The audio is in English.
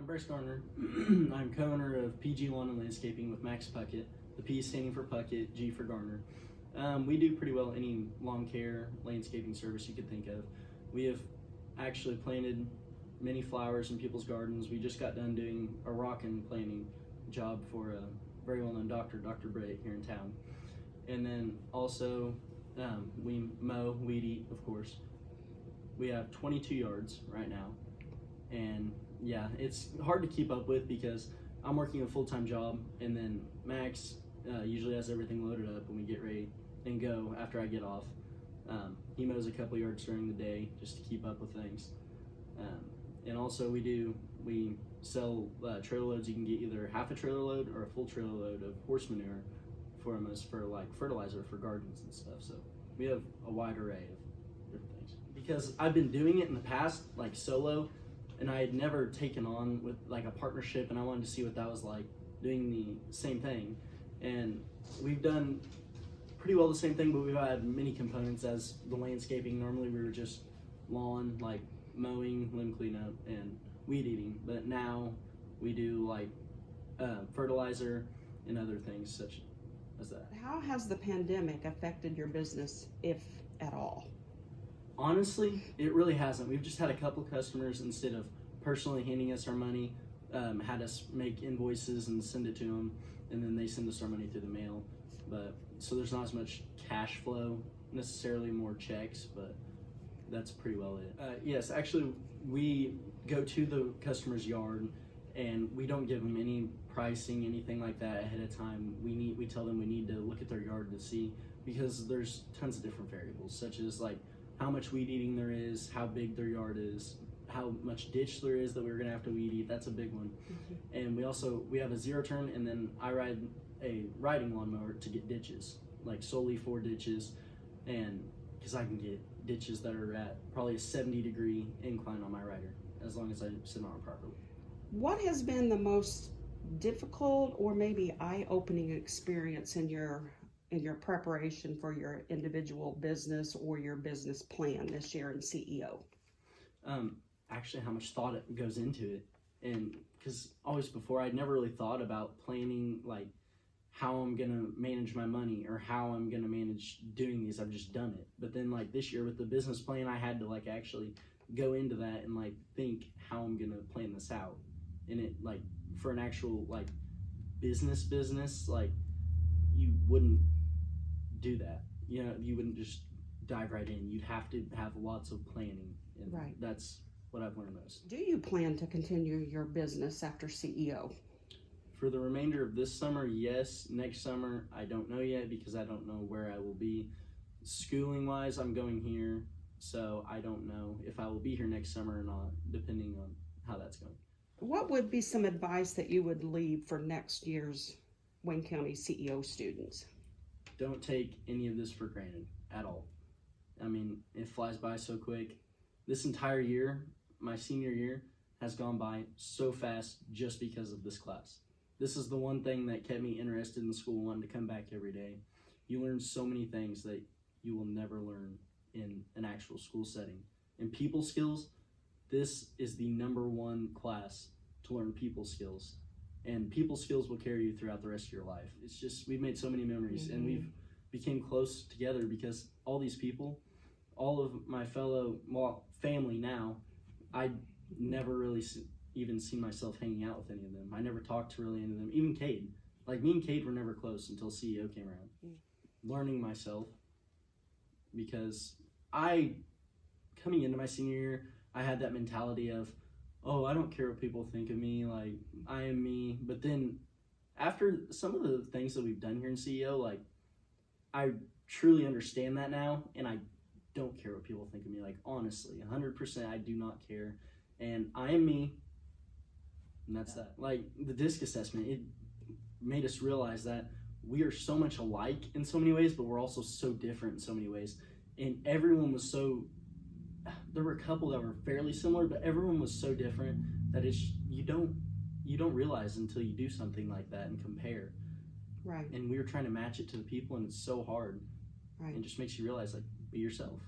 Bryce Garner. I'm co-owner of PG Lawn and Landscaping with Max Puckett. The P standing for Puckett, G for Garner. We do pretty well any lawn care, landscaping service you could think of. We have actually planted many flowers in people's gardens. We just got done doing a rockin' planting job for a very well-known doctor, Dr. Bryce, here in town. And then also we mow, weed eat, of course. We have 22 yards right now. And yeah, it's hard to keep up with because I'm working a full-time job, and then Max usually has everything loaded up when we get ready and go after I get off. He mows a couple yards during the day just to keep up with things. And also we sell trailer loads. You can get either half a trailer load or a full trailer load of horse manure for like fertilizer for gardens and stuff. So we have a wide array of different things. Because I've been doing it in the past, like solo, and I had never taken on with like a partnership, and I wanted to see what that was like doing the same thing. And we've done pretty well the same thing, but we've had many components as the landscaping. Normally we were just lawn, like mowing, limb cleanup, and weed eating. But now we do like fertilizer and other things such as that. How has the pandemic affected your business, if at all? Honestly, it really hasn't. We've just had a couple customers, instead of personally handing us our money, had us make invoices and send it to them, and then they send us our money through the mail. But so there's not as much cash flow, necessarily more checks, but that's pretty well it. Yes, actually, we go to the customer's yard, and we don't give them any pricing, anything like that ahead of time. We tell them we need to look at their yard to see, because there's tons of different variables, such as like how much weed eating there is, how big their yard is, how much ditch there is that we're gonna have to weed eat. That's a big one. Mm-hmm. And we have a zero turn, and then I ride a riding lawnmower to get ditches, like solely for ditches, and because I can get ditches that are at probably a 70-degree incline on my rider, as long as I sit on it properly. What has been the most difficult or maybe eye-opening experience in your preparation for your individual business or your business plan this year in CEO? Actually, how much thought it goes into it. And because always before, I'd never really thought about planning like how I'm gonna manage my money or how I'm gonna manage doing these. I've just done it. But then like this year with the business plan, I had to like actually go into that and like think how I'm gonna plan this out. And it like for an actual like business, like you wouldn't do that. You know, you wouldn't just dive right in. You'd have to have lots of planning, and right. That's what I've learned most. Do you plan to continue your business after CEO? For the remainder of this summer, yes. Next summer, I don't know yet, because I don't know where I will be. Schooling wise, I'm going here, so I don't know if I will be here next summer or not, depending on how that's going. What would be some advice that you would leave for next year's Wayne County CEO students? Don't take any of this for granted at all. I mean, it flies by so quick. This entire year, my senior year, has gone by so fast just because of this class. This is the one thing that kept me interested in school, wanting to come back every day. You learn so many things that you will never learn in an actual school setting. And people skills, this is the #1 class to learn people skills. And people skills will carry you throughout the rest of your life. It's just, we've made so many memories, mm-hmm. and we've became close together because all these people, all of my fellow family now, I never really even seen myself hanging out with any of them. I never talked to really any of them. Even Cade. Like, me and Cade were never close until CEO came around. Learning myself, because coming into my senior year, I had that mentality of, oh, I don't care what people think of me, like, I am me. But then after some of the things that we've done here in CEO, like, I truly understand that now, and I don't care what people think of me. Like, honestly, 100%, I do not care, and I am me, and that's that. Like, the DISC assessment, it made us realize that we are so much alike in so many ways, but we're also so different in so many ways. And everyone was there were a couple that were fairly similar, but everyone was so different that you don't realize until you do something like that and compare. Right. And we were trying to match it to the people, and it's so hard. Right. And it just makes you realize, like, be yourself.